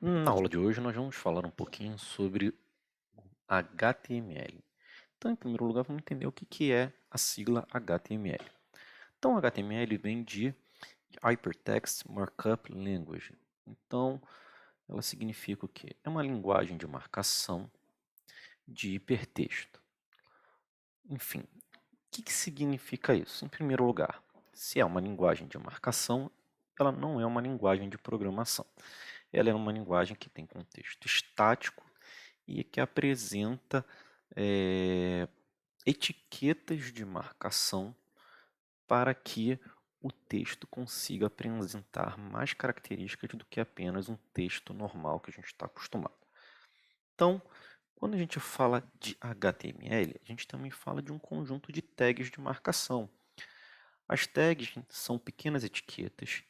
Na aula de hoje nós vamos falar um pouquinho sobre HTML. Então, em primeiro lugar, vamos entender o que é a sigla HTML. Então, HTML vem de Hypertext Markup Language. Então, ela significa o quê? É uma linguagem de marcação de hipertexto. Enfim, o que significa isso? Em primeiro lugar, se é uma linguagem de marcação, ela não é uma linguagem de programação. Ela é uma linguagem que tem contexto estático e que apresenta etiquetas de marcação para que o texto consiga apresentar mais características do que apenas um texto normal que a gente está acostumado. Então, quando a gente fala de HTML, a gente também fala de um conjunto de tags de marcação. As tags são pequenas etiquetas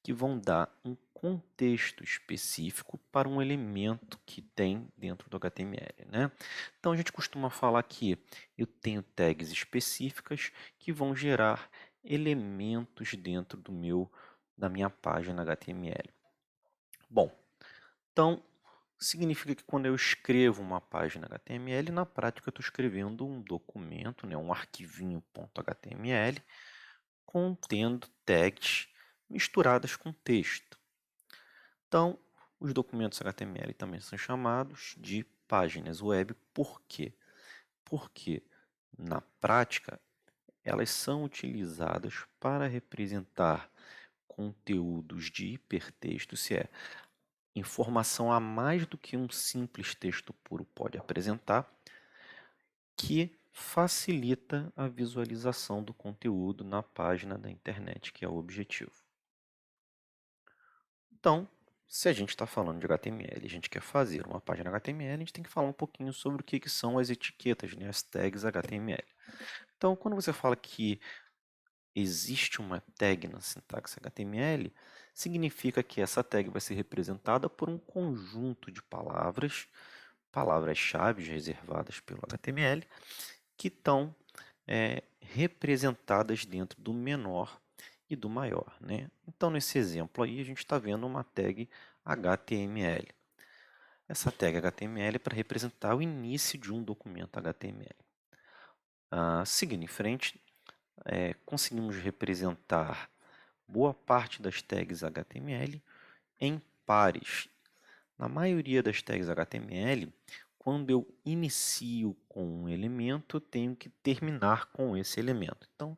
que vão dar um contexto específico para um elemento que tem dentro do HTML, né? Então a gente costuma falar que eu tenho tags específicas que vão gerar elementos dentro da minha página HTML. Bom, então significa que quando eu escrevo uma página HTML, na prática eu estou escrevendo um documento, né, um arquivinho .html contendo tags misturadas com texto. Então, os documentos HTML também são chamados de páginas web. Por quê? Porque, na prática, elas são utilizadas para representar conteúdos de hipertexto, se é informação a mais do que um simples texto puro pode apresentar, que facilita a visualização do conteúdo na página da internet, que é o objetivo. Então, se a gente está falando de HTML e a gente quer fazer uma página HTML, a gente tem que falar um pouquinho sobre o que são as etiquetas, né, as tags HTML. Então, quando você fala que existe uma tag na sintaxe HTML, significa que essa tag vai ser representada por um conjunto de palavras, palavras-chave reservadas pelo HTML, que estão representadas dentro do menor e do maior, né? Então, nesse exemplo aí, a gente está vendo uma tag HTML. Essa tag HTML é para representar o início de um documento HTML. Seguindo em frente, conseguimos representar boa parte das tags HTML em pares. Na maioria das tags HTML, quando eu inicio com um elemento, eu tenho que terminar com esse elemento. Então,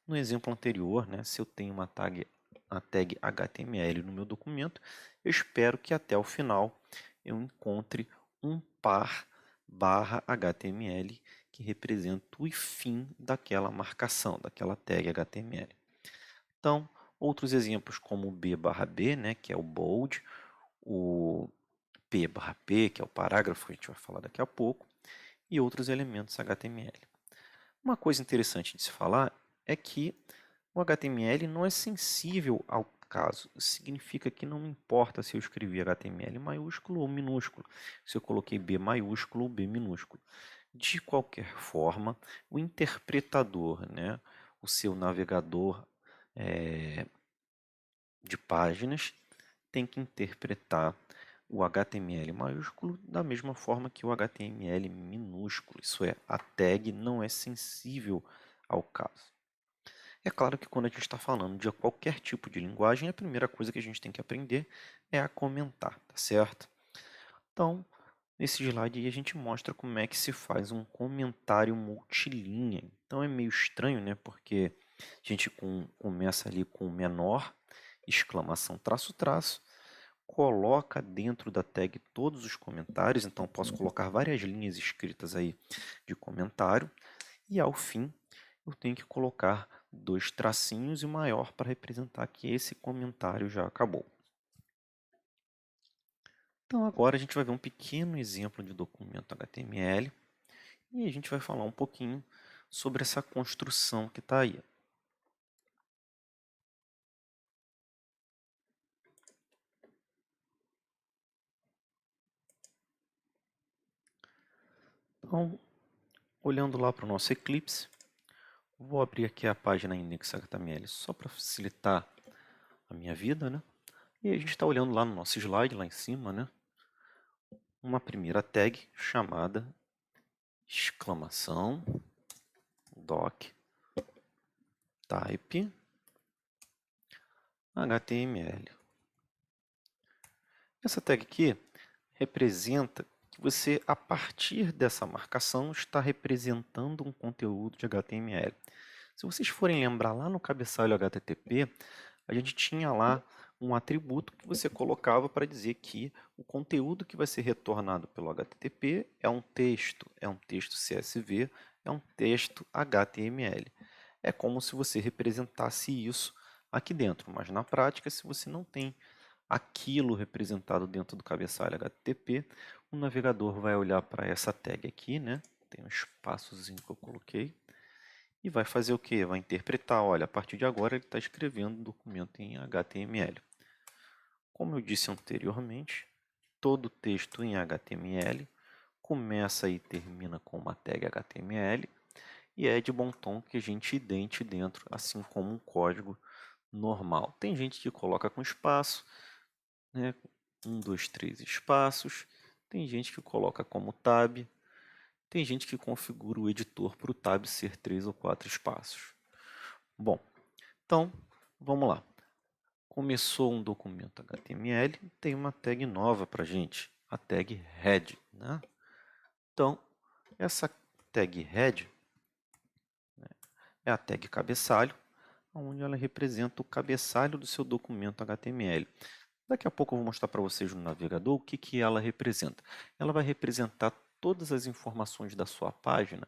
no exemplo anterior, né, se eu tenho uma tag HTML no meu documento, eu espero que até o final eu encontre um par barra HTML que representa o fim daquela marcação, daquela tag HTML. Então, outros exemplos como o B barra B, né, que é o bold, o P barra P, que é o parágrafo que a gente vai falar daqui a pouco, e outros elementos HTML. Uma coisa interessante de se falar é que o HTML não é sensível ao caso. Isso significa que não importa se eu escrevi HTML maiúsculo ou minúsculo, se eu coloquei B maiúsculo ou B minúsculo. De qualquer forma, o interpretador, né, o seu navegador de páginas, tem que interpretar o HTML maiúsculo da mesma forma que o HTML minúsculo. Isso é, a tag não é sensível ao caso. É claro que quando a gente está falando de qualquer tipo de linguagem, a primeira coisa que a gente tem que aprender é a comentar, tá certo? Então, nesse slide aí a gente mostra como é que se faz um comentário multilinha. Então é meio estranho, né? Porque a gente começa ali com menor, exclamação, traço, traço, coloca dentro da tag todos os comentários, então posso colocar várias linhas escritas aí de comentário, e ao fim eu tenho que colocar dois tracinhos e o maior para representar que esse comentário já acabou. Então agora a gente vai ver um pequeno exemplo de documento HTML e a gente vai falar um pouquinho sobre essa construção que está aí. Então, olhando lá para o nosso Eclipse, vou abrir aqui a página index.html só para facilitar a minha vida, né? E a gente está olhando lá no nosso slide, lá em cima, né? Uma primeira tag chamada exclamação doc type HTML. Essa tag aqui representa que você, a partir dessa marcação, está representando um conteúdo de HTML. Se vocês forem lembrar lá no cabeçalho HTTP, a gente tinha lá um atributo que você colocava para dizer que o conteúdo que vai ser retornado pelo HTTP é um texto CSV, é um texto HTML. É como se você representasse isso aqui dentro, mas na prática, se você não tem aquilo representado dentro do cabeçalho HTTP, o navegador vai olhar para essa tag aqui, né? Tem um espaçozinho que eu coloquei, e vai fazer o quê? Vai interpretar, olha, a partir de agora ele está escrevendo um documento em HTML. Como eu disse anteriormente, todo texto em HTML começa e termina com uma tag HTML e é de bom tom que a gente idente dentro, assim como um código normal. Tem gente que coloca com espaço, né? 1, 2, 3 espaços. Tem gente que coloca como tab. Tem gente que configura o editor para o tab ser 3 ou 4 espaços. Bom, então vamos lá. Começou um documento HTML, tem uma tag nova para a gente, a tag head, né? Então, essa tag head, né, é a tag cabeçalho, onde ela representa o cabeçalho do seu documento HTML. Daqui a pouco eu vou mostrar para vocês no navegador o que ela representa. Ela vai representar todas as informações da sua página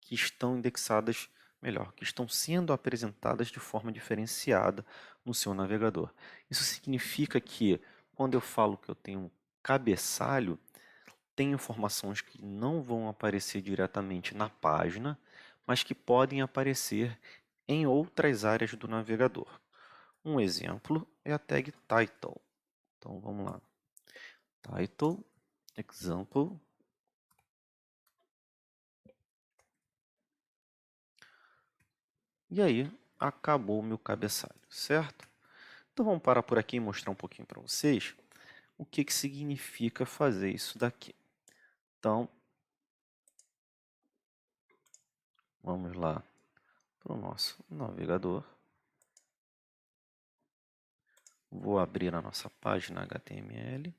que estão indexadas, melhor, que estão sendo apresentadas de forma diferenciada no seu navegador. Isso significa que quando eu falo que eu tenho um cabeçalho, tem informações que não vão aparecer diretamente na página, mas que podem aparecer em outras áreas do navegador. Um exemplo é a tag title. Então vamos lá. Title, example. E aí, acabou o meu cabeçalho, certo? Então vamos parar por aqui e mostrar um pouquinho para vocês o que significa fazer isso daqui. Então, vamos lá para o nosso navegador. Vou abrir a nossa página HTML.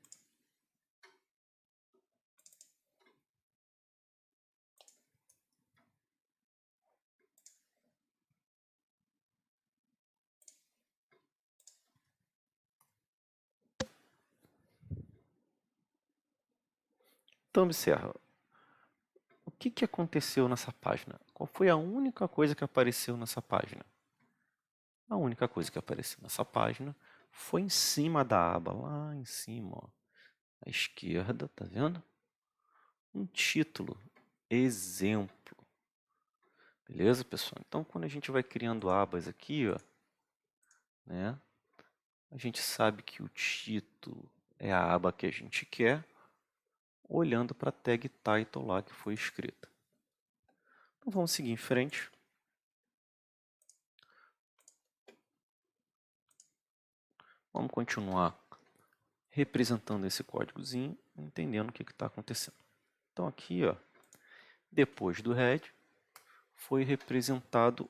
Então, observa. O que aconteceu nessa página? Qual foi a única coisa que apareceu nessa página? A única coisa que apareceu nessa página foi em cima da aba, lá em cima, ó, à esquerda, tá vendo? Um título, exemplo. Beleza, pessoal? Então, quando a gente vai criando abas aqui, ó, né, a gente sabe que o título é a aba que a gente quer, olhando para a tag title lá que foi escrita. Então, vamos seguir em frente. Vamos continuar representando esse códigozinho, entendendo o que está acontecendo. Então, aqui, ó, depois do head, foi representado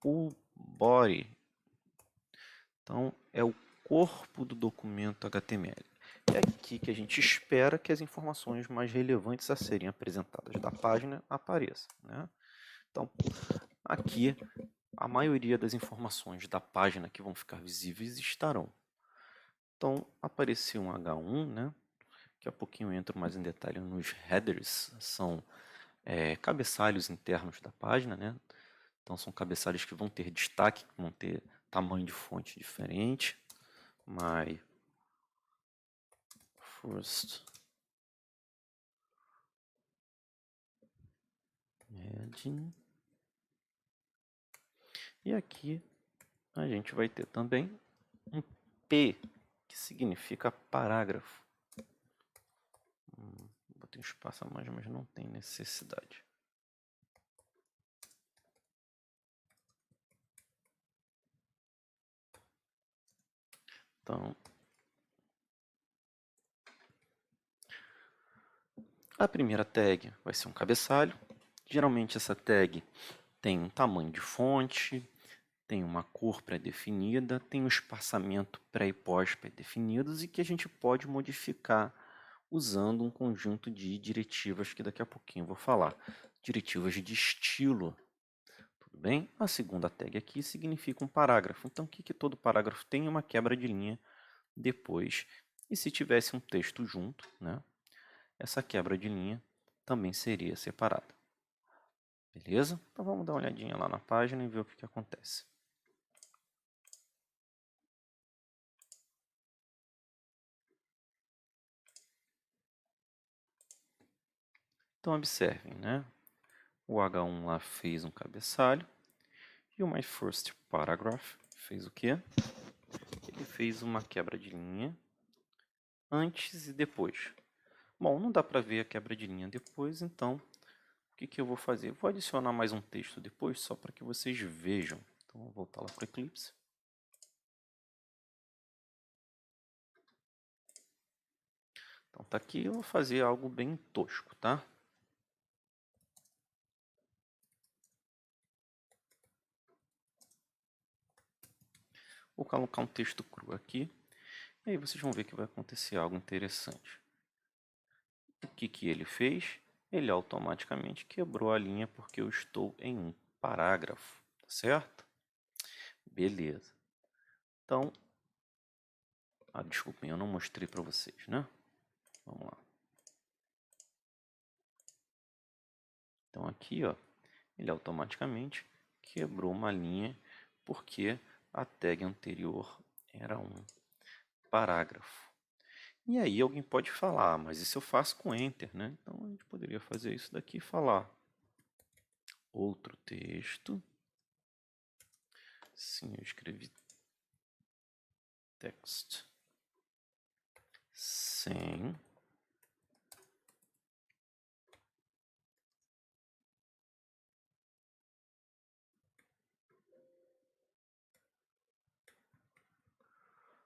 o body. Então, é o corpo do documento HTML. É aqui que a gente espera que as informações mais relevantes a serem apresentadas da página apareçam, né? Então, aqui, a maioria das informações da página que vão ficar visíveis estarão. Então, apareceu um H1, né? Daqui a pouquinho eu entro mais em detalhe nos headers, são cabeçalhos internos da página, né? Então, são cabeçalhos que vão ter destaque, que vão ter tamanho de fonte diferente. My first heading. E aqui a gente vai ter também um P, que significa parágrafo. Botei um espaço a mais, mas não tem necessidade. Então, A primeira tag vai ser um cabeçalho. Geralmente essa tag tem um tamanho de fonte, tem uma cor pré-definida, tem um espaçamento pré e pós pré-definidos e que a gente pode modificar usando um conjunto de diretivas que daqui a pouquinho eu vou falar. Diretivas de estilo, tudo bem? A segunda tag aqui significa um parágrafo. Então, o que todo parágrafo tem? Uma quebra de linha depois. E se tivesse um texto junto, né, essa quebra de linha também seria separada. Beleza? Então vamos dar uma olhadinha lá na página e ver o que acontece. Então observem, né? O H1 lá fez um cabeçalho e o My First Paragraph fez o quê? Ele fez uma quebra de linha antes e depois. Bom, não dá para ver a quebra de linha depois, então o que eu vou fazer? Vou adicionar mais um texto depois, só para que vocês vejam. Então, vou voltar lá para o Eclipse. Então, tá aqui, eu vou fazer algo bem tosco, tá? Vou colocar um texto cru aqui, e aí vocês vão ver que vai acontecer algo interessante. O que ele fez? Ele automaticamente quebrou a linha porque eu estou em um parágrafo, tá certo? Beleza. Então, desculpem, eu não mostrei para vocês, né? Vamos lá. Então aqui, ó, ele automaticamente quebrou uma linha porque a tag anterior era um parágrafo. E aí alguém pode falar, mas isso eu faço com Enter, né? Então a gente poderia fazer isso daqui e falar outro texto. Sim, eu escrevi text sem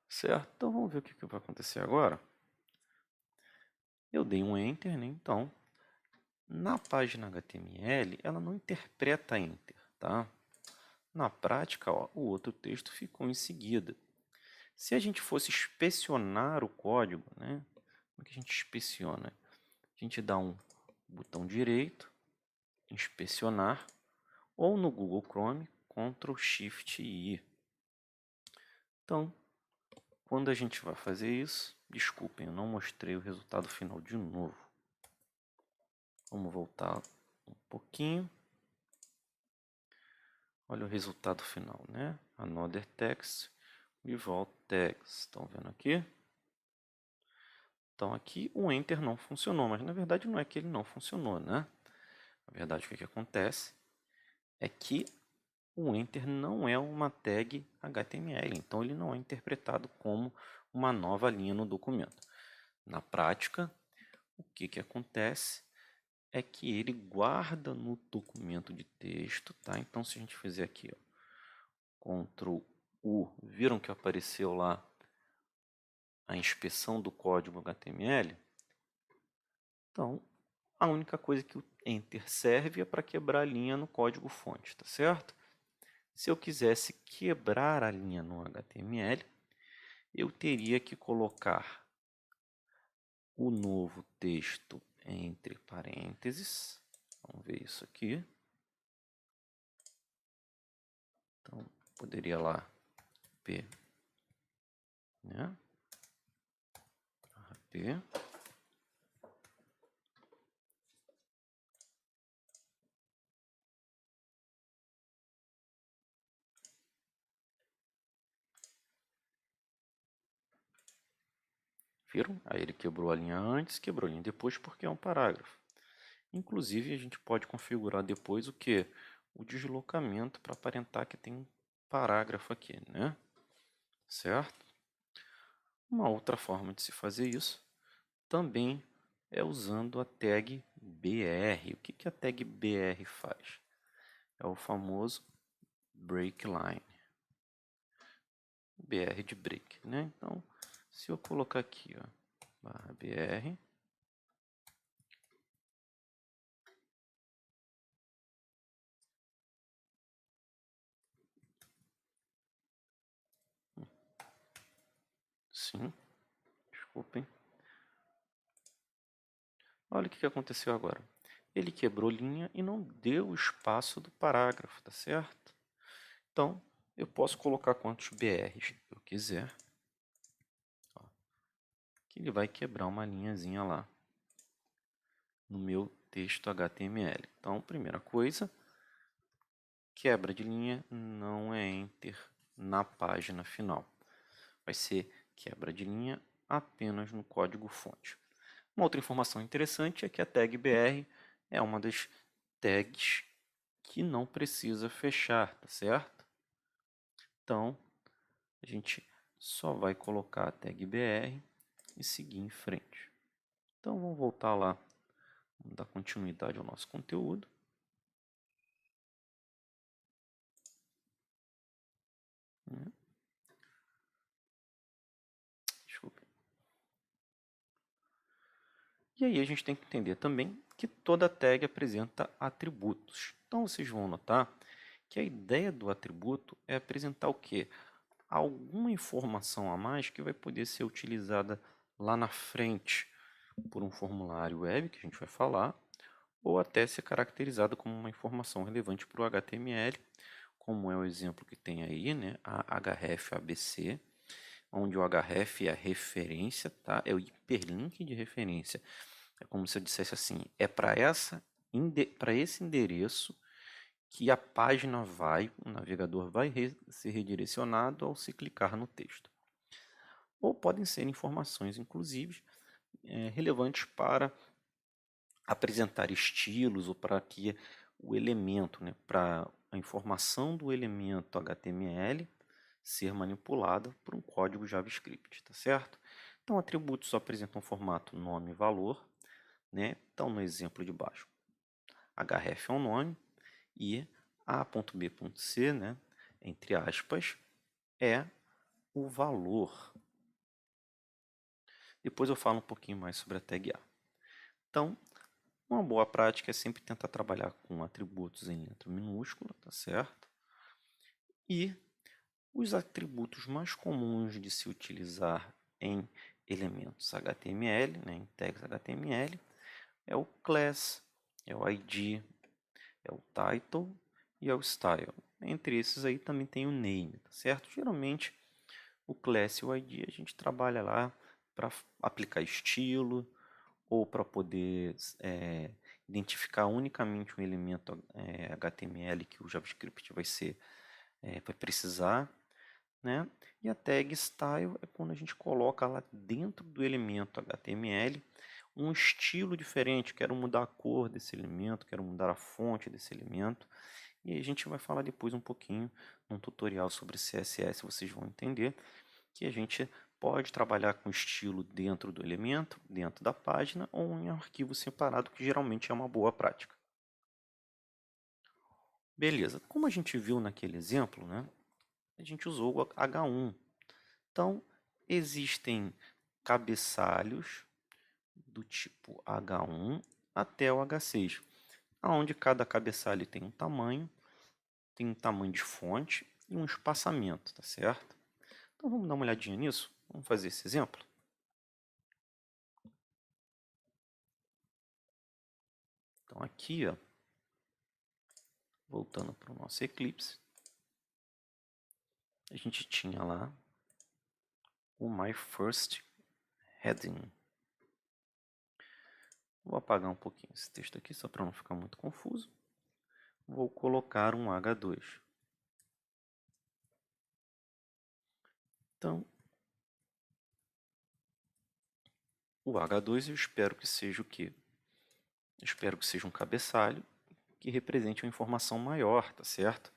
certo? Então vamos ver o que vai acontecer agora. Eu dei um Enter, né? Então, na página HTML, ela não interpreta Enter, tá? Na prática, ó, o outro texto ficou em seguida. Se a gente fosse inspecionar o código, né? Como é que a gente inspeciona? A gente dá um botão direito, inspecionar, ou no Google Chrome, Ctrl Shift I. Então, quando a gente vai fazer isso, desculpem, eu não mostrei o resultado final de novo. Vamos voltar um pouquinho. Olha o resultado final, né? Another text, without text. Estão vendo aqui? Então aqui o Enter não funcionou, mas na verdade não é que ele não funcionou, né? Na verdade o que acontece é que o Enter não é uma tag HTML, então ele não é interpretado como uma nova linha no documento. Na prática, o que acontece é que ele guarda no documento de texto, tá? Então se a gente fizer aqui, ó, Ctrl U, viram que apareceu lá a inspeção do código HTML? Então, a única coisa que o Enter serve é para quebrar a linha no código fonte, tá certo? Se eu quisesse quebrar a linha no HTML, eu teria que colocar o novo texto entre parênteses. Vamos ver isso aqui. Então, poderia lá P, né? P. Viram? Aí ele quebrou a linha antes, quebrou a linha depois porque é um parágrafo. Inclusive, a gente pode configurar depois o que? O deslocamento para aparentar que tem um parágrafo aqui, né? Certo? Uma outra forma de se fazer isso também é usando a tag BR. O que a tag BR faz? É o famoso break line. BR de break, né? Então, se eu colocar aqui, ó, barra BR, Sim, desculpem. Olha o que aconteceu agora. Ele quebrou linha e não deu o espaço do parágrafo, tá certo? Então, eu posso colocar quantos BRs eu quiser, ó, que ele vai quebrar uma linhazinha lá no meu texto HTML. Então, primeira coisa, quebra de linha não é enter na página final. Vai ser quebra de linha apenas no código-fonte. Uma outra informação interessante é que a tag BR é uma das tags que não precisa fechar, tá certo? Então, a gente só vai colocar a tag BR e seguir em frente. Então, vamos voltar lá, vamos dar continuidade ao nosso conteúdo. Desculpa. E aí a gente tem que entender também que toda tag apresenta atributos. Então, vocês vão notar que a ideia do atributo é apresentar o quê? Alguma informação a mais que vai poder ser utilizada lá na frente por um formulário web, que a gente vai falar, ou até ser caracterizado como uma informação relevante para o HTML, como é o exemplo que tem aí, né? A href ABC, onde o href é a referência, tá? É o hiperlink de referência. É como se eu dissesse assim, é para esse endereço que a página vai, o navegador vai ser redirecionado ao se clicar no texto. Ou podem ser informações, inclusive, relevantes para apresentar estilos ou para que o elemento, né, para a informação do elemento HTML ser manipulada por um código JavaScript, tá certo? Então, atributos só apresentam formato nome e valor, né? Então, no exemplo de baixo, href é um nome e a.b.c, né, entre aspas, é o valor. Depois eu falo um pouquinho mais sobre a tag A. Então, uma boa prática é sempre tentar trabalhar com atributos em letra minúscula, tá certo? E os atributos mais comuns de se utilizar em elementos HTML, né, em tags HTML, é o class, é o ID, é o title e é o style. Entre esses aí também tem o name, tá certo? Geralmente o class e o ID a gente trabalha lá para aplicar estilo ou para poder identificar unicamente um elemento HTML que o JavaScript vai precisar, né? E a tag style é quando a gente coloca lá dentro do elemento HTML um estilo diferente. Quero mudar a cor desse elemento, quero mudar a fonte desse elemento. E aí a gente vai falar depois um pouquinho num tutorial sobre CSS, vocês vão entender que a gente pode trabalhar com estilo dentro do elemento, dentro da página ou em arquivo separado, que geralmente é uma boa prática. Beleza, como a gente viu naquele exemplo, né, a gente usou o H1. Então, existem cabeçalhos do tipo H1 até o H6, onde cada cabeçalho tem um tamanho de fonte e um espaçamento, tá certo? Então vamos dar uma olhadinha nisso? Vamos fazer esse exemplo? Então aqui, ó, voltando para o nosso Eclipse, a gente tinha lá o My First Heading. Vou apagar um pouquinho esse texto aqui, só para não ficar muito confuso. Vou colocar um H2. Então, o H2 eu espero que seja o quê? Eu espero que seja um cabeçalho que represente uma informação maior, tá certo?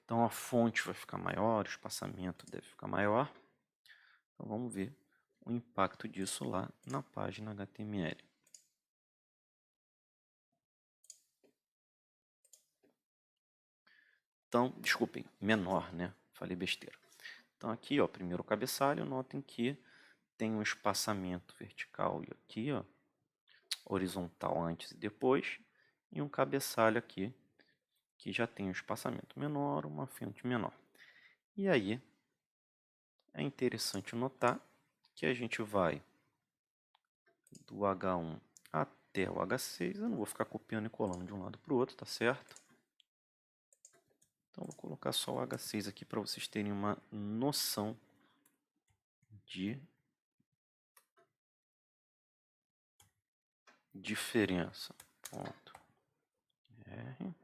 Então a fonte vai ficar maior, o espaçamento deve ficar maior. Então vamos ver o impacto disso lá na página HTML. Então, desculpem, menor, né? Falei besteira. Então aqui, ó, primeiro o cabeçalho, notem que tem um espaçamento vertical e aqui, ó, horizontal antes e depois, e um cabeçalho aqui que já tem um espaçamento menor, uma fonte menor. E aí é interessante notar que a gente vai do H1 até o H6. Eu não vou ficar copiando e colando de um lado para o outro, tá certo? Então, vou colocar só o H6 aqui para vocês terem uma noção de diferença. Ponto R.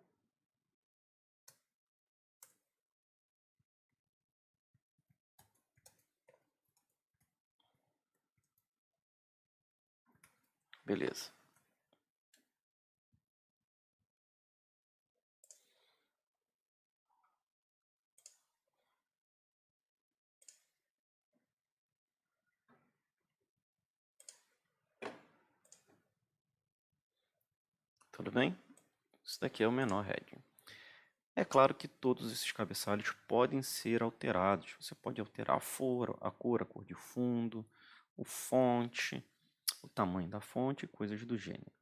Beleza. Tudo bem? Isso daqui é o menor heading. É claro que todos esses cabeçalhos podem ser alterados. Você pode alterar a cor de fundo, o fonte, o tamanho da fonte e coisas do gênero.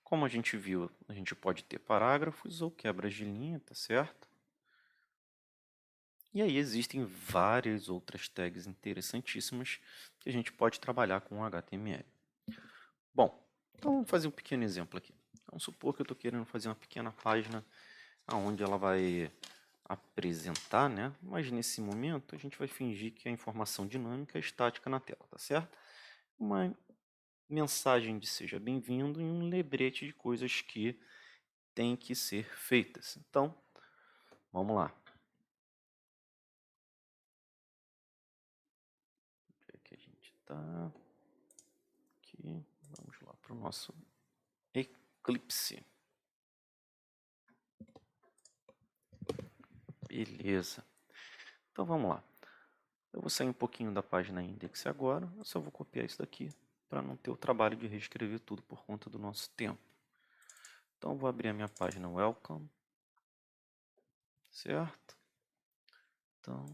Como a gente viu, a gente pode ter parágrafos ou quebras de linha, tá certo? E aí existem várias outras tags interessantíssimas que a gente pode trabalhar com HTML. Bom, então vamos fazer um pequeno exemplo aqui. Vamos supor que eu estou querendo fazer uma pequena página onde ela vai apresentar, né? Mas nesse momento a gente vai fingir que a informação dinâmica é estática na tela, tá certo? Uma mensagem de seja bem-vindo e um lembrete de coisas que têm que ser feitas. Então, vamos lá. Onde é que a gente está? Aqui, vamos lá para o nosso Eclipse. Beleza. Então vamos lá. Eu vou sair um pouquinho da página index agora. Eu só vou copiar isso daqui para não ter o trabalho de reescrever tudo por conta do nosso tempo. Então eu vou abrir a minha página welcome. Certo? Então,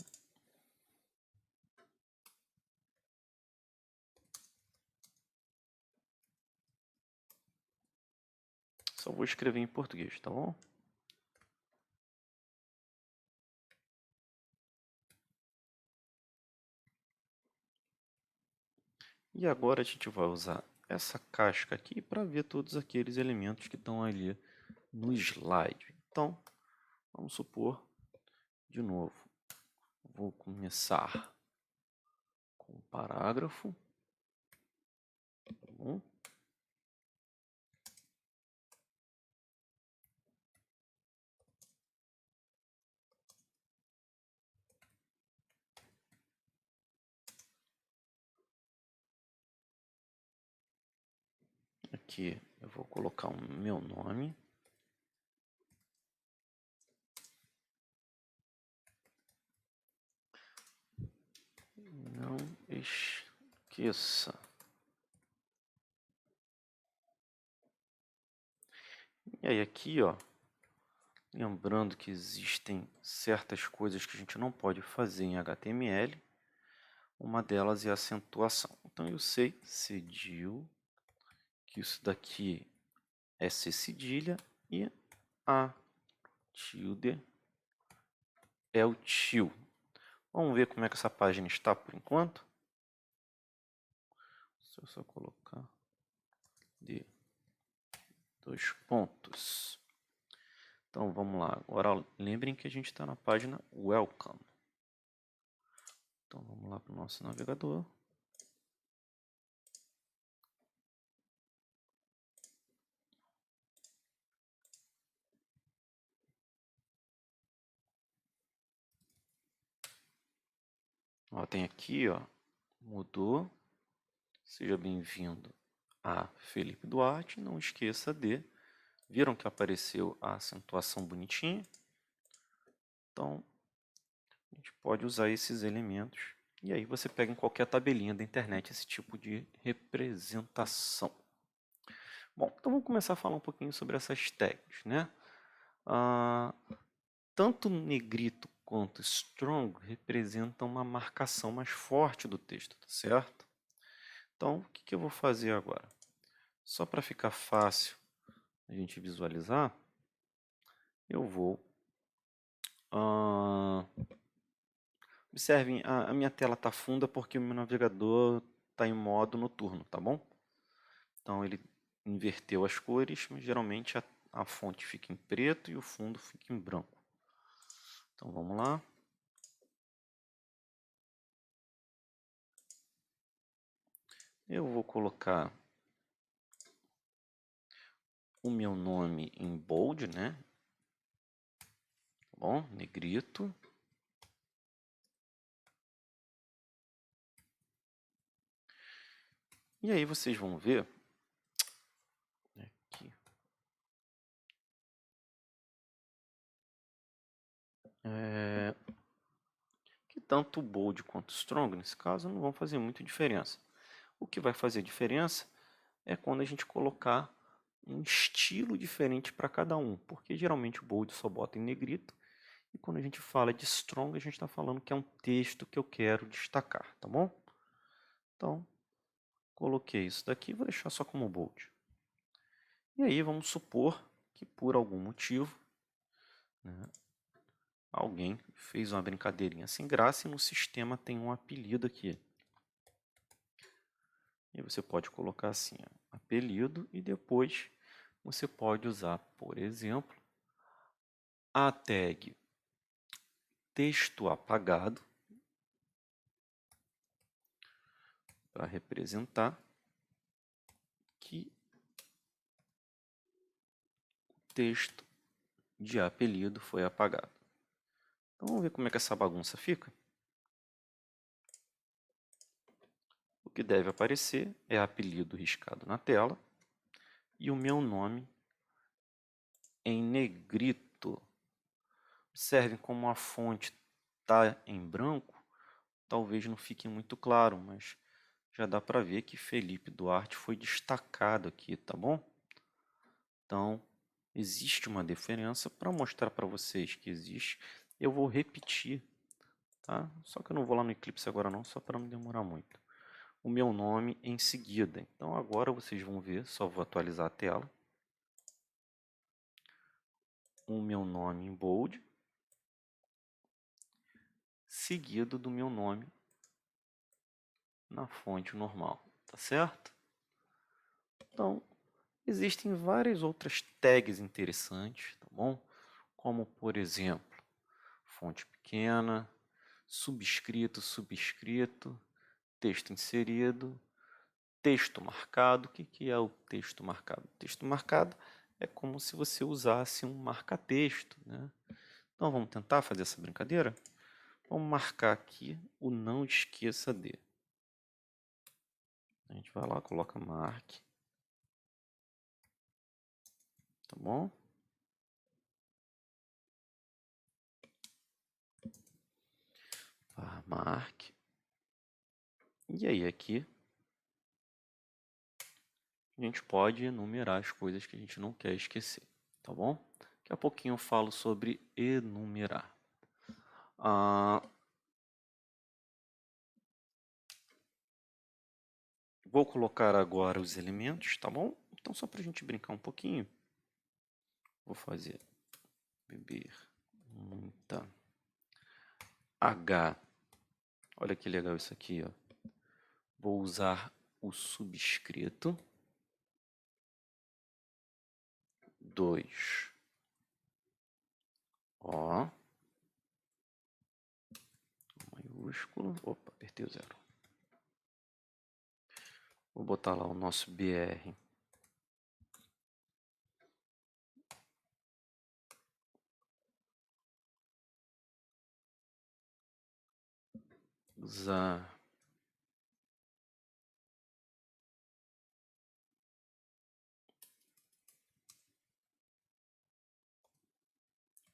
só vou escrever em português, tá bom? E agora a gente vai usar essa casca aqui para ver todos aqueles elementos que estão ali no slide. Então, vamos supor, de novo, vou começar com um parágrafo. Tá bom? Aqui eu vou colocar o meu nome. Não esqueça. E aí aqui, ó, lembrando que existem certas coisas que a gente não pode fazer em HTML. Uma delas é a acentuação. Então eu sei cedil, que isso daqui é C cedilha e A tilde é o til. Vamos ver como é que essa página está por enquanto. Se eu só colocar de 2 pontos. Então vamos lá. Agora lembrem que a gente está na página welcome. Então vamos lá para o nosso navegador. Ó, tem aqui, ó, mudou. Seja bem-vindo a Felipe Duarte. Não esqueça de... Viram que apareceu a acentuação bonitinha? Então, a gente pode usar esses elementos. E aí você pega em qualquer tabelinha da internet esse tipo de representação. Bom, então vamos começar a falar um pouquinho sobre essas tags, né? Tanto negrito quanto strong representam uma marcação mais forte do texto, tá certo? Então, o que eu vou fazer agora? Só para ficar fácil a gente visualizar, eu vou... observem, a minha tela está funda porque o meu navegador está em modo noturno, tá bom? Então ele inverteu as cores, mas geralmente a fonte fica em preto e o fundo fica em branco. Então vamos lá. Eu vou colocar o meu nome em bold, né? Tá bom? Negrito. E aí vocês vão ver aqui, que tanto o bold quanto o strong, nesse caso, não vão fazer muita diferença. O que vai fazer diferença é quando a gente colocar um estilo diferente para cada um, porque geralmente o bold só bota em negrito, e quando a gente fala de strong, a gente está falando que é um texto que eu quero destacar, tá bom? Então, coloquei isso daqui, vou deixar só como bold. E aí vamos supor que por algum motivo, né, alguém fez uma brincadeirinha sem graça e no sistema tem um apelido aqui. E você pode colocar assim, ó, apelido, e depois você pode usar, por exemplo, a tag texto apagado para representar que o texto de apelido foi apagado. Então vamos ver como é que essa bagunça fica. O que deve aparecer é apelido riscado na tela e o meu nome em negrito. Observem como a fonte está em branco, talvez não fique muito claro, mas já dá para ver que Felipe Duarte foi destacado aqui, tá bom? Então, existe uma diferença. Para mostrar para vocês que existe, eu vou repetir, tá? Só que eu não vou lá no Eclipse agora não, só para não demorar muito. O meu nome em seguida. Então agora vocês vão ver, só vou atualizar a tela. O meu nome em bold, seguido do meu nome na fonte normal, tá certo? Então, existem várias outras tags interessantes, tá bom? Como, por exemplo, fonte pequena, subscrito, subscrito, texto inserido, texto marcado. O que é o texto marcado? O texto marcado é como se você usasse um marca-texto, né? Então vamos tentar fazer essa brincadeira? Vamos marcar aqui o não esqueça de. A gente vai lá, coloca marque, tá bom? Marque. E aí aqui a gente pode enumerar as coisas que a gente não quer esquecer, tá bom? Daqui a pouquinho eu falo sobre enumerar. Vou colocar agora os elementos, tá bom? Então, só para a gente brincar um pouquinho, vou fazer beber muita H. Olha que legal isso aqui, ó. Vou usar o subscrito 2. O maiúsculo. Opa, apertei o 0. Vou botar lá o nosso BR. Usar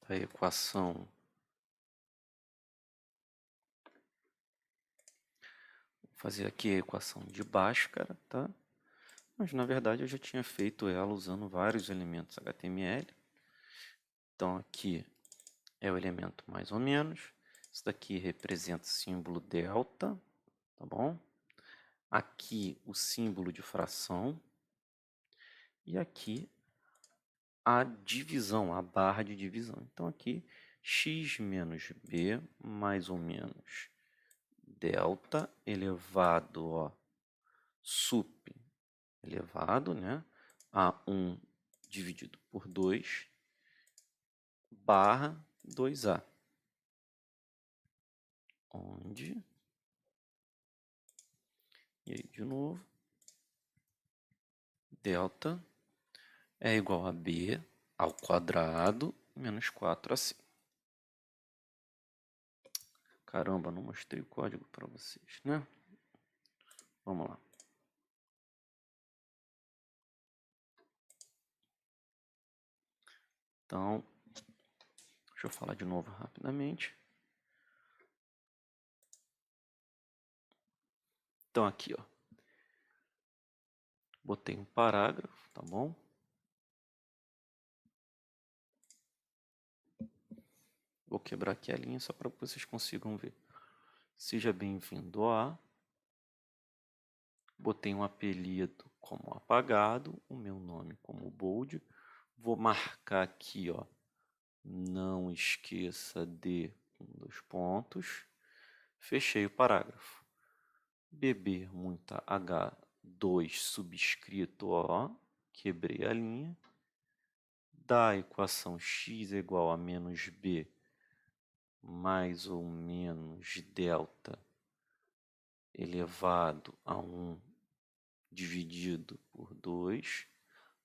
a equação. Vou fazer aqui a equação de Bhaskara, tá? Mas na verdade eu já tinha feito ela usando vários elementos HTML. Então aqui é o elemento mais ou menos. Isso daqui representa o símbolo delta, tá bom? Aqui o símbolo de fração. e aqui a divisão, a barra de divisão. Então aqui x menos b mais ou menos delta elevado, ó, sup elevado, né, a 1 dividido por 2 barra 2a, onde, e aí de novo, delta é igual a b ao quadrado menos 4ac. Caramba, não mostrei o código para vocês, né? Vamos lá. Então, deixa eu falar de novo rapidamente. Então aqui, ó, botei um parágrafo, tá bom? Vou quebrar aqui a linha só para que vocês consigam ver. Seja bem-vindo a. Botei um apelido como apagado, o meu nome como bold. Vou marcar aqui, ó, não esqueça de 2 pontos. Fechei o parágrafo. Beber muita H2 subscrito O, quebrei a linha. Da equação x é igual a menos b mais ou menos delta elevado a 1 dividido por 2,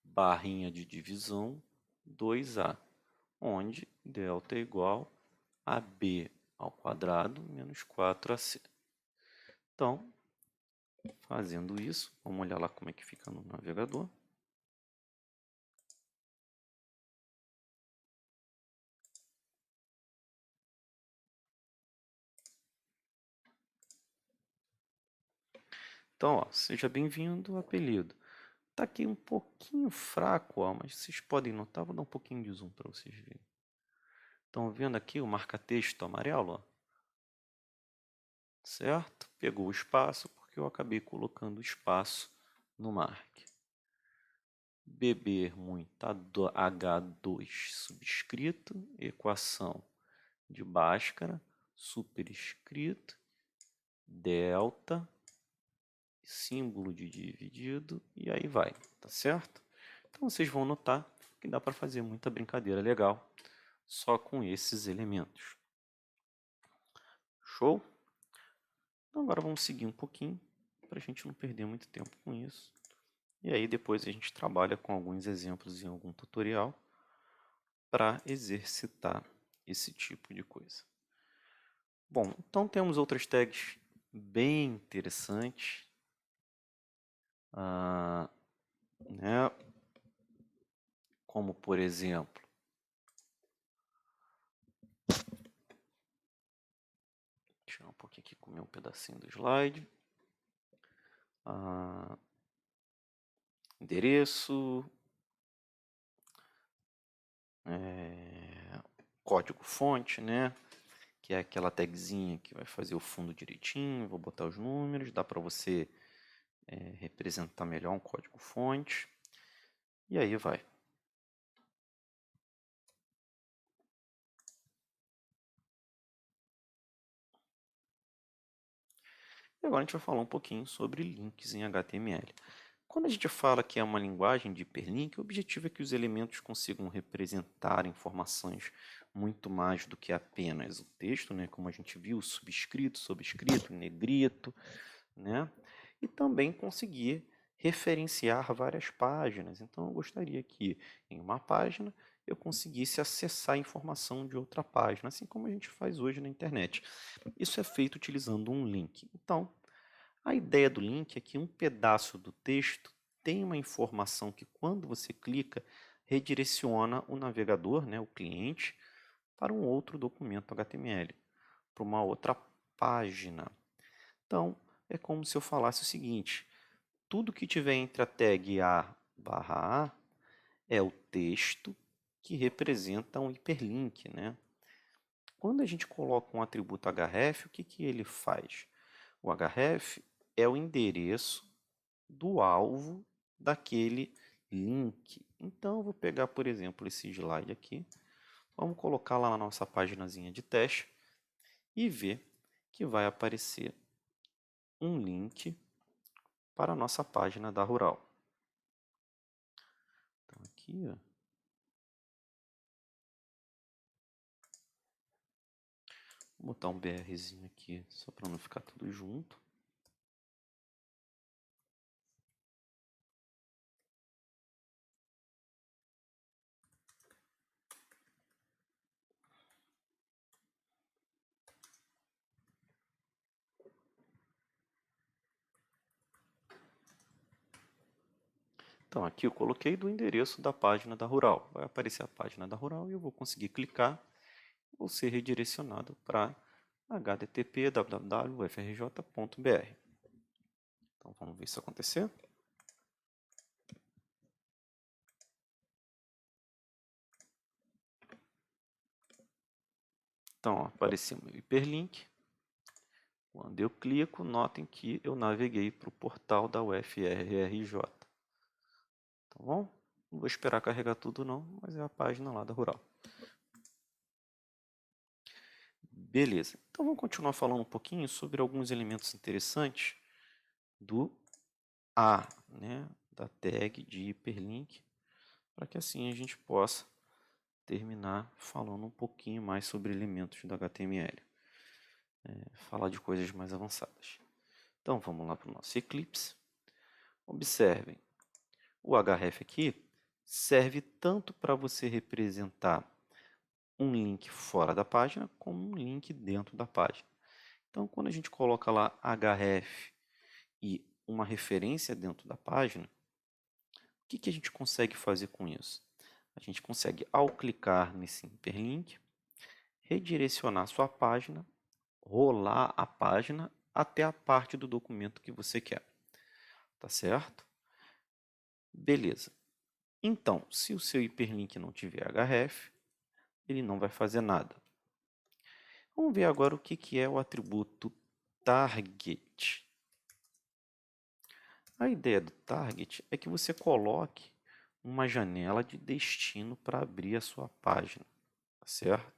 barrinha de divisão, 2a, onde delta é igual a b ao quadrado menos 4ac. Então, fazendo isso, vamos olhar lá como é que fica no navegador. Então, ó, seja bem-vindo, apelido. Tá aqui um pouquinho fraco, ó, mas vocês podem notar, vou dar um pouquinho de zoom para vocês verem. Estão vendo aqui o marca-texto amarelo? Ó? Certo? Pegou o espaço, porque eu acabei colocando o espaço no marque. Beber muita H2 subscrito, equação de Bhaskara, superescrito, delta, símbolo de dividido, e aí vai, tá certo? Então vocês vão notar que dá para fazer muita brincadeira legal só com esses elementos. Show? Então agora vamos seguir um pouquinho para a gente não perder muito tempo com isso. E aí depois a gente trabalha com alguns exemplos em algum tutorial para exercitar esse tipo de coisa. Bom, então temos outras tags bem interessantes, né? Como por exemplo, tirar um pouquinho aqui, comer um pedacinho do slide. Endereço, código fonte, né? Que é aquela tagzinha que vai fazer o fundo direitinho. Vou botar os números, dá para você representar melhor um código fonte. E aí vai. E agora a gente vai falar um pouquinho sobre links em HTML. Quando a gente fala que é uma linguagem de hiperlink, o objetivo é que os elementos consigam representar informações muito mais do que apenas o texto, né? Como a gente viu, subscrito, sobrescrito, negrito, né? E também conseguir referenciar várias páginas. Então, eu gostaria que em uma página eu conseguisse acessar a informação de outra página, assim como a gente faz hoje na internet. Isso é feito utilizando um link. Então, a ideia do link é que um pedaço do texto tem uma informação que, quando você clica, redireciona o navegador, né, o cliente, para um outro documento HTML, para uma outra página. Então, é como se eu falasse o seguinte: tudo que tiver entre a tag A/A é o texto que representa um hiperlink, né? Quando a gente coloca um atributo href, o que ele faz? O href é o endereço do alvo daquele link. Então, eu vou pegar, por exemplo, esse slide aqui. Vamos colocar lá na nossa paginazinha de teste e ver que vai aparecer um link para a nossa página da Rural. Então, aqui, ó. Vou botar um BRzinho aqui, só para não ficar tudo junto. Então, aqui eu coloquei do endereço da página da Rural. Vai aparecer a página da Rural e eu vou conseguir clicar ou ser redirecionado para http://www.ufrj.br. Então, vamos ver isso acontecer. Então, ó, apareceu meu hiperlink. Quando eu clico, notem que eu naveguei para o portal da UFRJ. Tá bom? Não vou esperar carregar tudo não, mas é a página lá da Rural. Beleza. Então vamos continuar falando um pouquinho sobre alguns elementos interessantes do A, né, da tag de hiperlink, para que assim a gente possa terminar falando um pouquinho mais sobre elementos do HTML. Falar de coisas mais avançadas. Então vamos lá para o nosso Eclipse. Observem, o href aqui serve tanto para você representar um link fora da página como um link dentro da página. Então, quando a gente coloca lá href e uma referência dentro da página, o que a gente consegue fazer com isso? A gente consegue, ao clicar nesse hiperlink, redirecionar sua página, rolar a página até a parte do documento que você quer. Tá certo? Beleza. Então, se o seu hiperlink não tiver href, ele não vai fazer nada. Vamos ver agora o que é o atributo target. A ideia do target é que você coloque uma janela de destino para abrir a sua página, tá certo?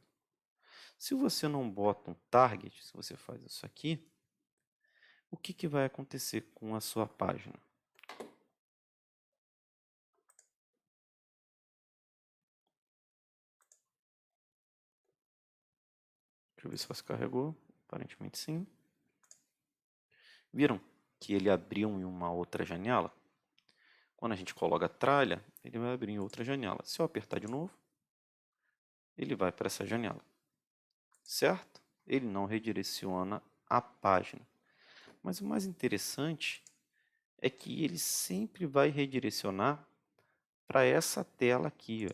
Se você não bota um target, se você faz isso aqui, o que vai acontecer com a sua página? Deixa eu ver se você carregou. Aparentemente sim. Viram que ele abriu em uma outra janela? Quando a gente coloca tralha, ele vai abrir em outra janela. Se eu apertar de novo, ele vai para essa janela. Certo? Ele não redireciona a página. Mas o mais interessante é que ele sempre vai redirecionar para essa tela aqui. Ó.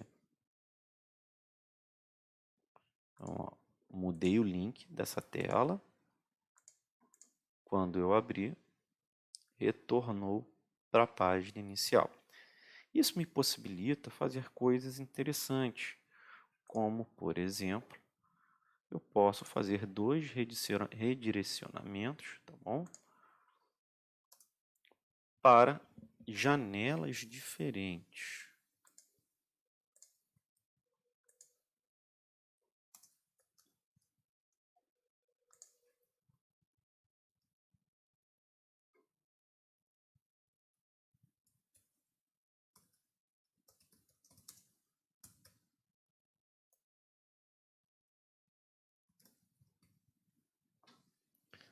Então, ó, mudei o link dessa tela. Quando eu abrir, retornou para a página inicial. Isso me possibilita fazer coisas interessantes, como, por exemplo, eu posso fazer dois redirecionamentos, tá bom? Para janelas diferentes.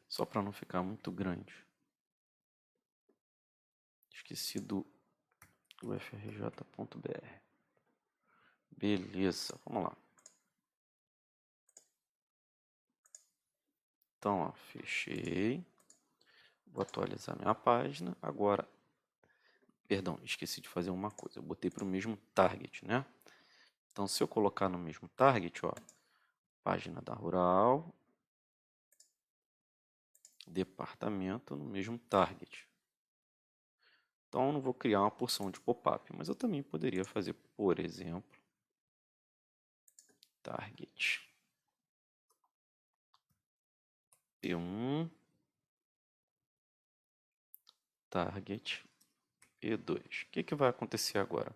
Só para não ficar muito grande. Esqueci do ufrj.br. Beleza, vamos lá. Então, ó, fechei. Vou atualizar minha página. Agora, perdão, esqueci de fazer uma coisa. Eu botei para o mesmo target, né? Então, se eu colocar no mesmo target, ó, página da Rural, departamento no mesmo target. Então, eu não vou criar uma porção de pop-up, mas eu também poderia fazer, por exemplo, target P1, target E2. O que vai acontecer agora?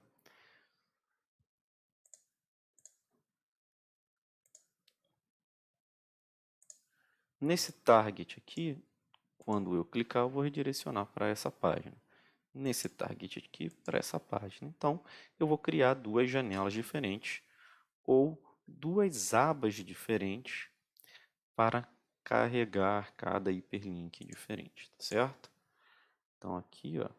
Nesse target aqui, quando eu clicar, eu vou redirecionar para essa página. Nesse target aqui, para essa página. Então, eu vou criar duas janelas diferentes ou duas abas diferentes para carregar cada hiperlink diferente, tá certo? Então, aqui, ó,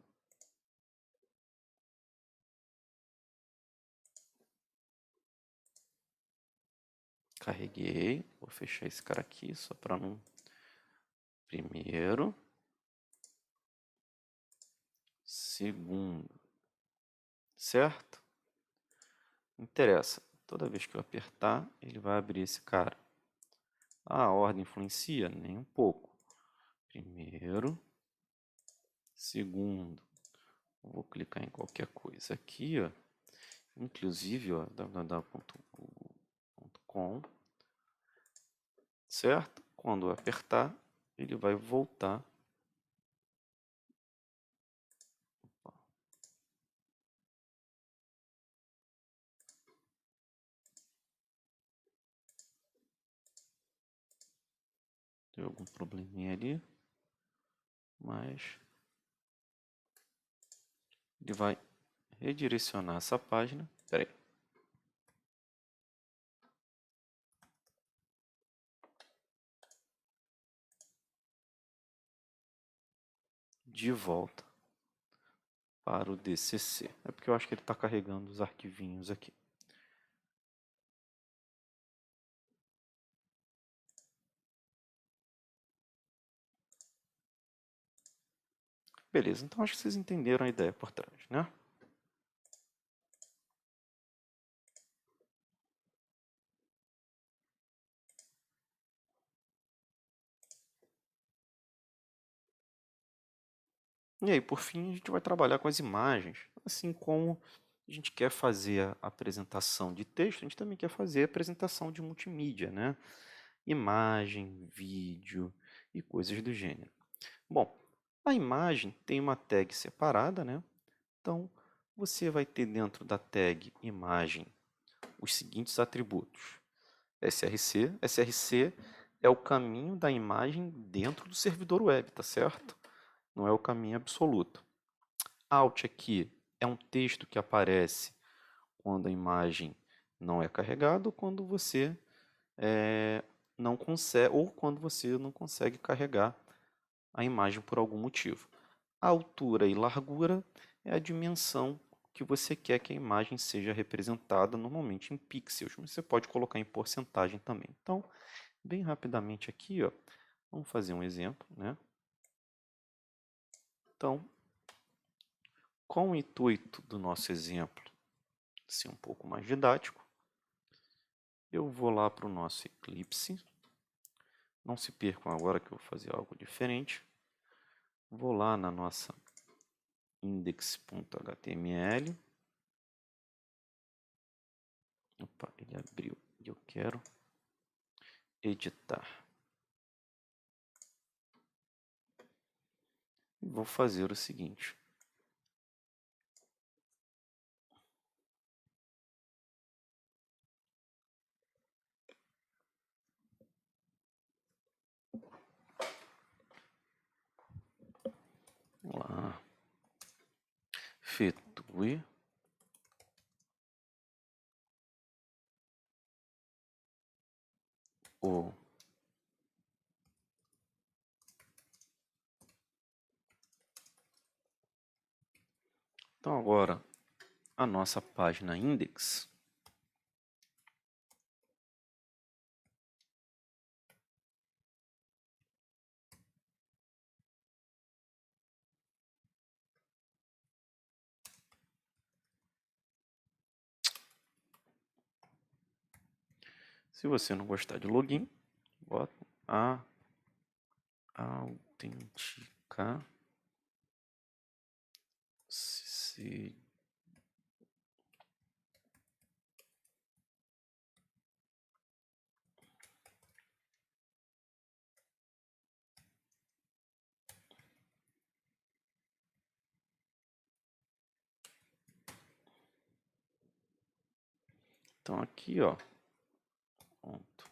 carreguei. Vou fechar esse cara aqui só para não... Primeiro. Segundo. Certo? Não interessa. Toda vez que eu apertar, ele vai abrir esse cara. A ordem influencia? Nem um pouco. Primeiro. Segundo. Vou clicar em qualquer coisa aqui, ó. Inclusive, ó, www.google.com, certo? Quando eu apertar, ele vai voltar. Deu algum probleminha ali, mas ele vai redirecionar essa página. Espera aí. De volta para o DCC. É porque eu acho que ele está carregando os arquivinhos aqui. Beleza, então acho que vocês entenderam a ideia por trás, né? E aí, por fim, a gente vai trabalhar com as imagens. Assim como a gente quer fazer a apresentação de texto, a gente também quer fazer a apresentação de multimídia, né? Imagem, vídeo e coisas do gênero. Bom, a imagem tem uma tag separada, né? Então, você vai ter dentro da tag imagem os seguintes atributos. SRC. SRC é o caminho da imagem dentro do servidor web, tá certo? Não é o caminho absoluto. Alt aqui é um texto que aparece quando a imagem não é carregada ou quando você não consegue, ou quando você não consegue carregar a imagem por algum motivo. A altura e largura é a dimensão que você quer que a imagem seja representada, normalmente em pixels, mas você pode colocar em porcentagem também. Então, bem rapidamente aqui, ó, vamos fazer um exemplo, né? Então, com o intuito do nosso exemplo ser um pouco mais didático, eu vou lá para o nosso Eclipse. Não se percam agora que eu vou fazer algo diferente. Vou lá na nossa index.html. Opa, ele abriu e eu quero editar. E vou fazer o seguinte. Vamos lá. Fetue. O Então agora a nossa página index se você não gostar de login, bota a autenticar se Então aqui, ó, ponto,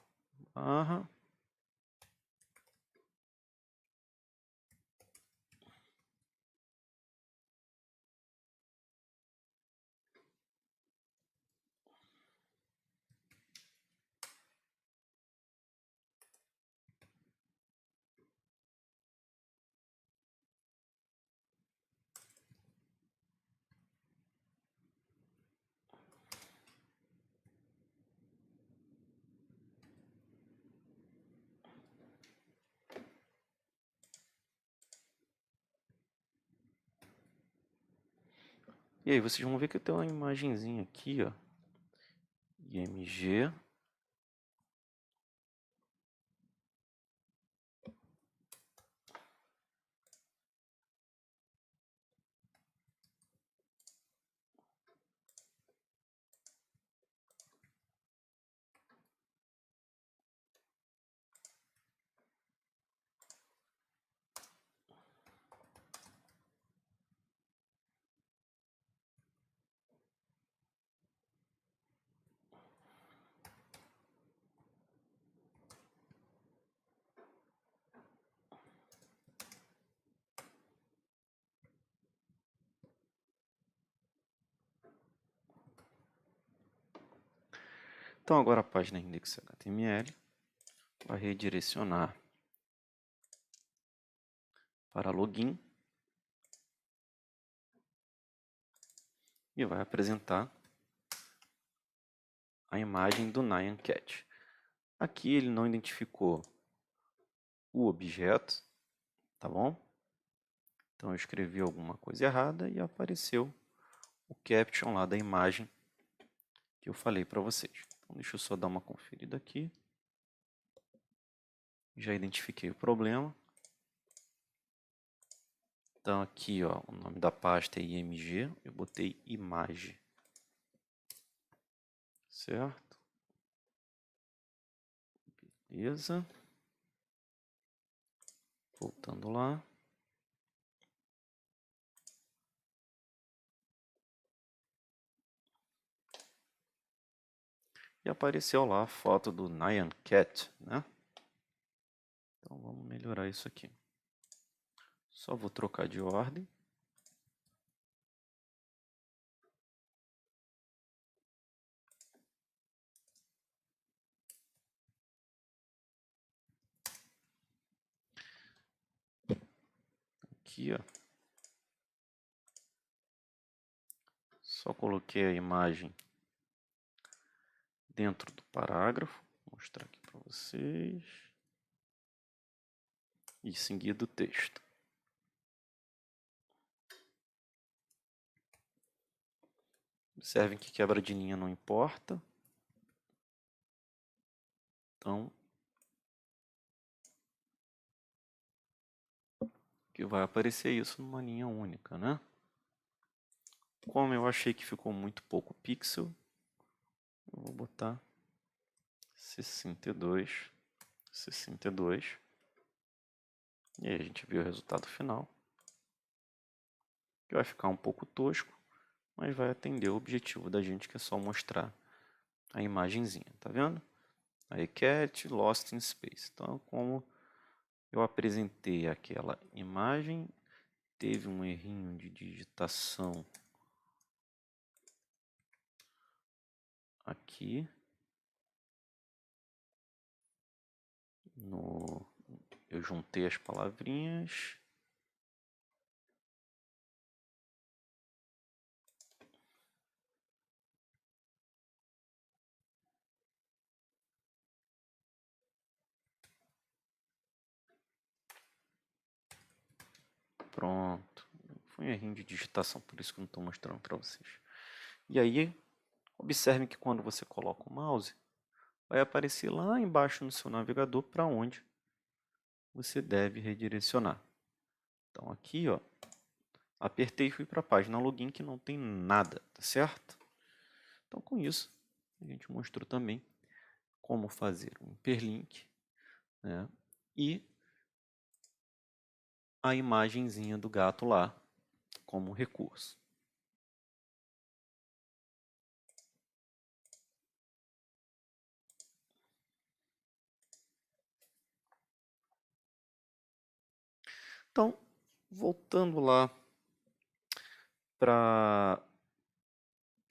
barra, e aí vocês vão ver que eu tenho uma imagenzinha aqui, ó, IMG. Então agora a página index.html vai redirecionar para login e vai apresentar a imagem do Nyan Cat. Aqui ele não identificou o objeto, tá bom? Então eu escrevi alguma coisa errada e apareceu o caption lá da imagem que eu falei para vocês. Então deixa eu só dar uma conferida aqui. Já identifiquei o problema. Então aqui, ó, o nome da pasta é img, eu botei imagem, certo? Beleza. Voltando lá. E apareceu lá a foto do Nyan Cat, né? Então vamos melhorar isso aqui. Só vou trocar de ordem. Aqui, ó. Só coloquei a imagem dentro do parágrafo. Vou mostrar aqui para vocês. E em seguida o texto. Observem que quebra de linha não importa. Então, que vai aparecer isso numa linha única, né? Como eu achei que ficou muito pouco pixel, eu vou botar 62, 62. E aí a gente vê o resultado final. Que vai ficar um pouco tosco, mas vai atender o objetivo da gente, que é só mostrar a imagenzinha, tá vendo? Aí cat lost in space. Então, como eu apresentei aquela imagem, teve um errinho de digitação aqui no, eu juntei as palavrinhas. Pronto. Foi um errinho de digitação, por isso que eu não estou mostrando para vocês. E aí, observem que quando você coloca o mouse, vai aparecer lá embaixo no seu navegador para onde você deve redirecionar. Então aqui, ó, apertei e fui para a página login que não tem nada, tá certo? Então com isso, a gente mostrou também como fazer um hiperlink, né, e a imagenzinha do gato lá como recurso. Então, voltando lá para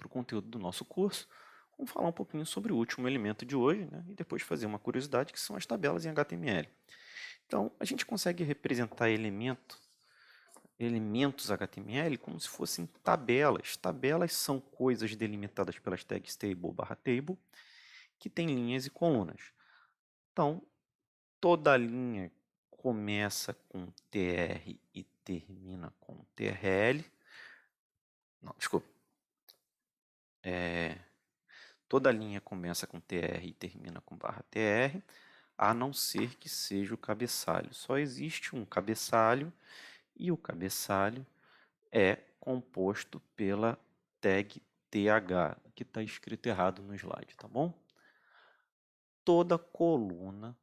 o conteúdo do nosso curso, vamos falar um pouquinho sobre o último elemento de hoje, né? E depois fazer uma curiosidade, que são as tabelas em HTML. Então, a gente consegue representar elementos HTML como se fossem tabelas. Tabelas são coisas delimitadas pelas tags table/table, que tem linhas e colunas. Então, toda linha começa com TR e termina com TRL. Não, desculpa. Toda linha começa com TR e termina com /TR, a não ser que seja o cabeçalho. Só existe um cabeçalho e o cabeçalho é composto pela tag TH, que está escrito errado no slide, tá bom? Toda coluna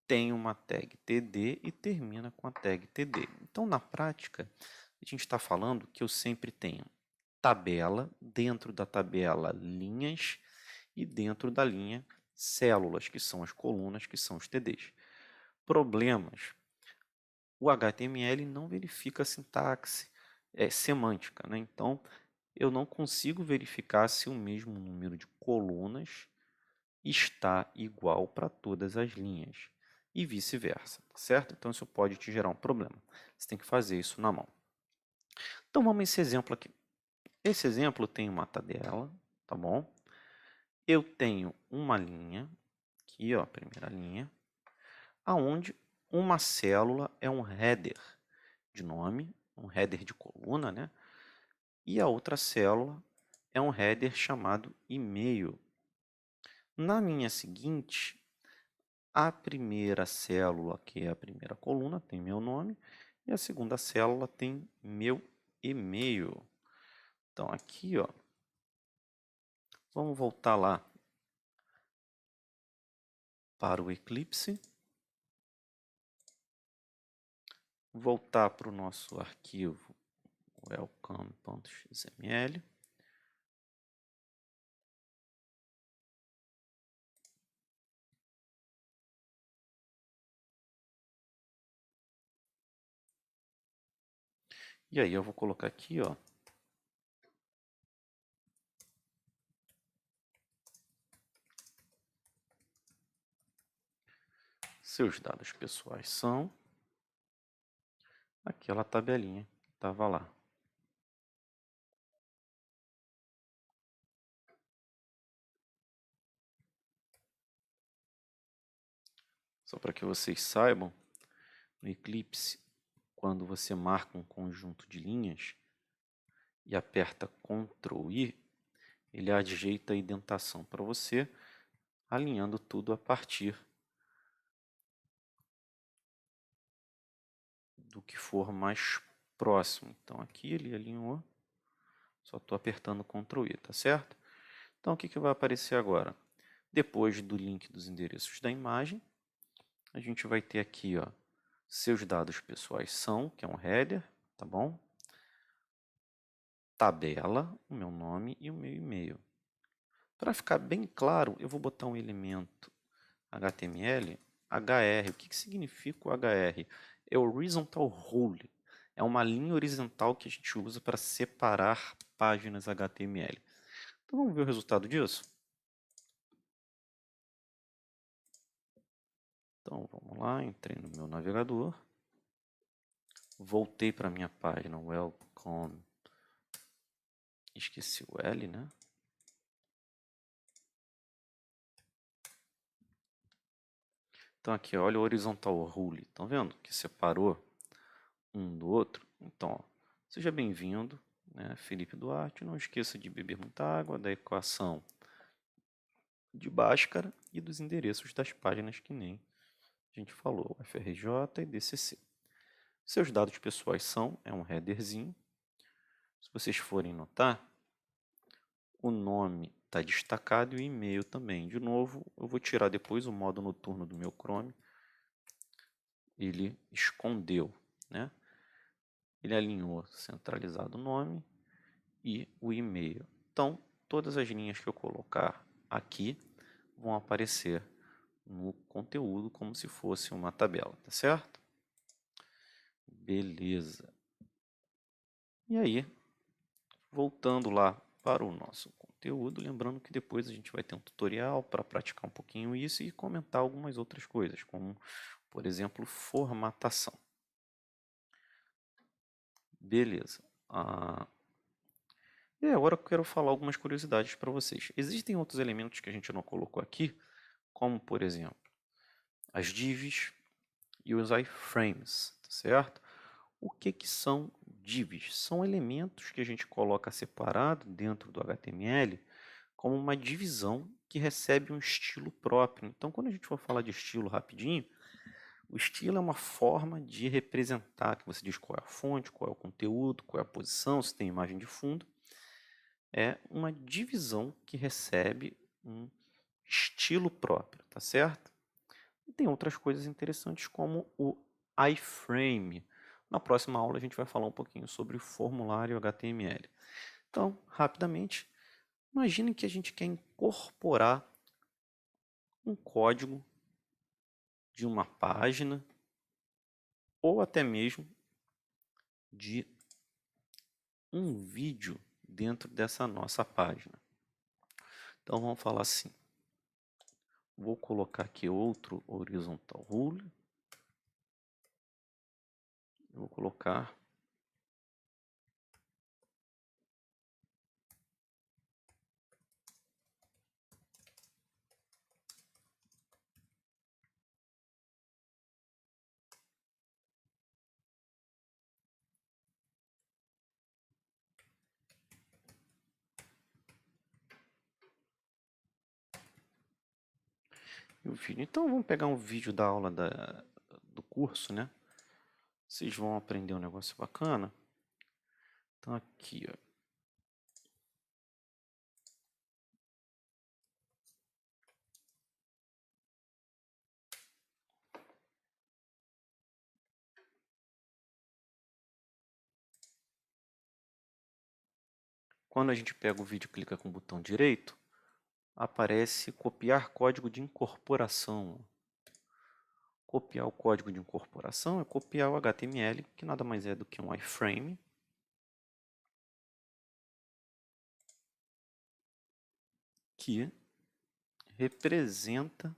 tem uma tag TD e termina com a tag TD. Então, na prática, a gente está falando que eu sempre tenho tabela, dentro da tabela linhas e dentro da linha células, que são as colunas, que são os TDs. Problemas. O HTML não verifica a sintaxe semântica, né? Então, eu não consigo verificar se o mesmo número de colunas está igual para todas as linhas e vice-versa, tá certo? Então, isso pode te gerar um problema. Você tem que fazer isso na mão. Então, vamos a esse exemplo aqui. Esse exemplo tem uma tabela, tá bom? Eu tenho uma linha, aqui, ó, primeira linha, aonde uma célula é um header de nome, um header de coluna, né? E a outra célula é um header chamado e-mail. Na linha seguinte, a primeira célula, que é a primeira coluna, tem meu nome, e a segunda célula tem meu e-mail. Então, aqui, ó, vamos voltar lá para o Eclipse, voltar para o nosso arquivo welcome.xml. E aí eu vou colocar aqui, ó, seus dados pessoais são aquela tabelinha que estava lá. Só para que vocês saibam, no Eclipse, quando você marca um conjunto de linhas e aperta Ctrl I, ele ajeita a indentação para você, alinhando tudo a partir do que for mais próximo. Então aqui ele alinhou, só estou apertando Ctrl I, tá certo? Então o que vai aparecer agora? Depois do link dos endereços da imagem, a gente vai ter aqui, ó, seus dados pessoais são, que é um header, tá bom? Tabela, o meu nome e o meu e-mail. Para ficar bem claro, eu vou botar um elemento HTML, HR. O que significa o HR? É o Horizontal Rule. É uma linha horizontal que a gente usa para separar páginas HTML. Então vamos ver o resultado disso? Então vamos lá, entrei no meu navegador, voltei para a minha página welcome, esqueci o L, né? Então aqui, olha o horizontal rule, estão vendo que separou um do outro? Então, ó, seja bem-vindo, né, Felipe Duarte, não esqueça de beber muita água, da equação de Bhaskara e dos endereços das páginas que nem a gente falou, FRJ e DCC. Seus dados pessoais são, é um headerzinho. Se vocês forem notar, o nome está destacado e o e-mail também. De novo, eu vou tirar depois o modo noturno do meu Chrome. Ele escondeu, né? Ele alinhou centralizado o nome e o e-mail. Então, todas as linhas que eu colocar aqui vão aparecer no conteúdo como se fosse uma tabela, tá certo? Beleza. E aí, voltando lá para o nosso conteúdo, lembrando que depois a gente vai ter um tutorial para praticar um pouquinho isso e comentar algumas outras coisas, como, por exemplo, formatação. Beleza. E agora eu quero falar algumas curiosidades para vocês. Existem outros elementos que a gente não colocou aqui, como, por exemplo, as divs e os iframes, certo? O que são divs? São elementos que a gente coloca separado dentro do HTML como uma divisão que recebe um estilo próprio. Então, quando a gente for falar de estilo rapidinho, o estilo é uma forma de representar, que você diz qual é a fonte, qual é o conteúdo, qual é a posição, se tem imagem de fundo. É uma divisão que recebe um estilo próprio, tá certo? E tem outras coisas interessantes como o iframe. Na próxima aula a gente vai falar um pouquinho sobre o formulário HTML. Então, rapidamente, imagine que a gente quer incorporar um código de uma página ou até mesmo de um vídeo dentro dessa nossa página. Então vamos falar assim. Vou colocar aqui outro horizontal rule. Vou colocar o vídeo. Então vamos pegar um vídeo da aula do curso, né? Vocês vão aprender um negócio bacana. Então aqui, ó. Quando a gente pega o vídeo e clica com o botão direito, aparece copiar código de incorporação. Copiar o código de incorporação é copiar o HTML, que nada mais é do que um iframe. Que representa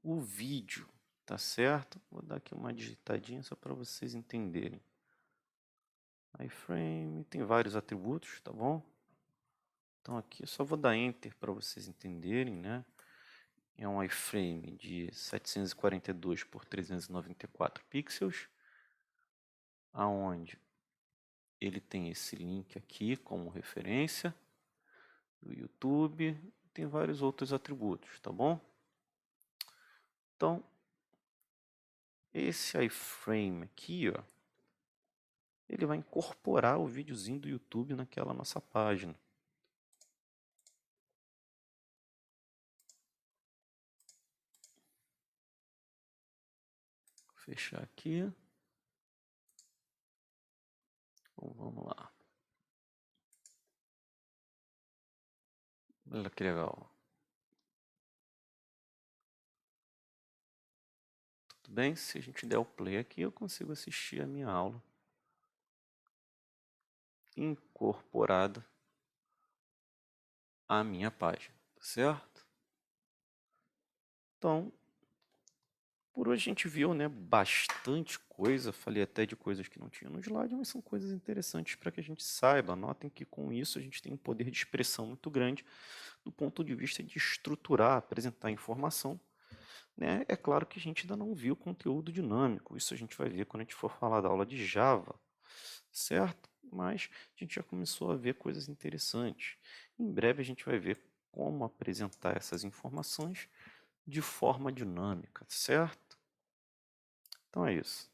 o vídeo, tá certo? Vou dar aqui uma digitadinha só para vocês entenderem. iframe tem vários atributos, tá bom? Então aqui eu só vou dar Enter para vocês entenderem, né? É um iframe de 742 por 394 pixels, aonde ele tem esse link aqui como referência do YouTube, tem vários outros atributos, tá bom? Então, esse iframe aqui, ó, ele vai incorporar o videozinho do YouTube naquela nossa página. Vou fechar aqui. Então, vamos lá. Olha que legal. Tudo bem? Se a gente der o play aqui, eu consigo assistir a minha aula incorporada à minha página, tá certo? Então, por hoje a gente viu, né, bastante coisa, falei até de coisas que não tinha no slide, mas são coisas interessantes para que a gente saiba. Notem que com isso a gente tem um poder de expressão muito grande do ponto de vista de estruturar, apresentar informação, né? É claro que a gente ainda não viu conteúdo dinâmico, isso a gente vai ver quando a gente for falar da aula de Java, certo? Mas a gente já começou a ver coisas interessantes. Em breve a gente vai ver como apresentar essas informações de forma dinâmica, certo? Então é isso.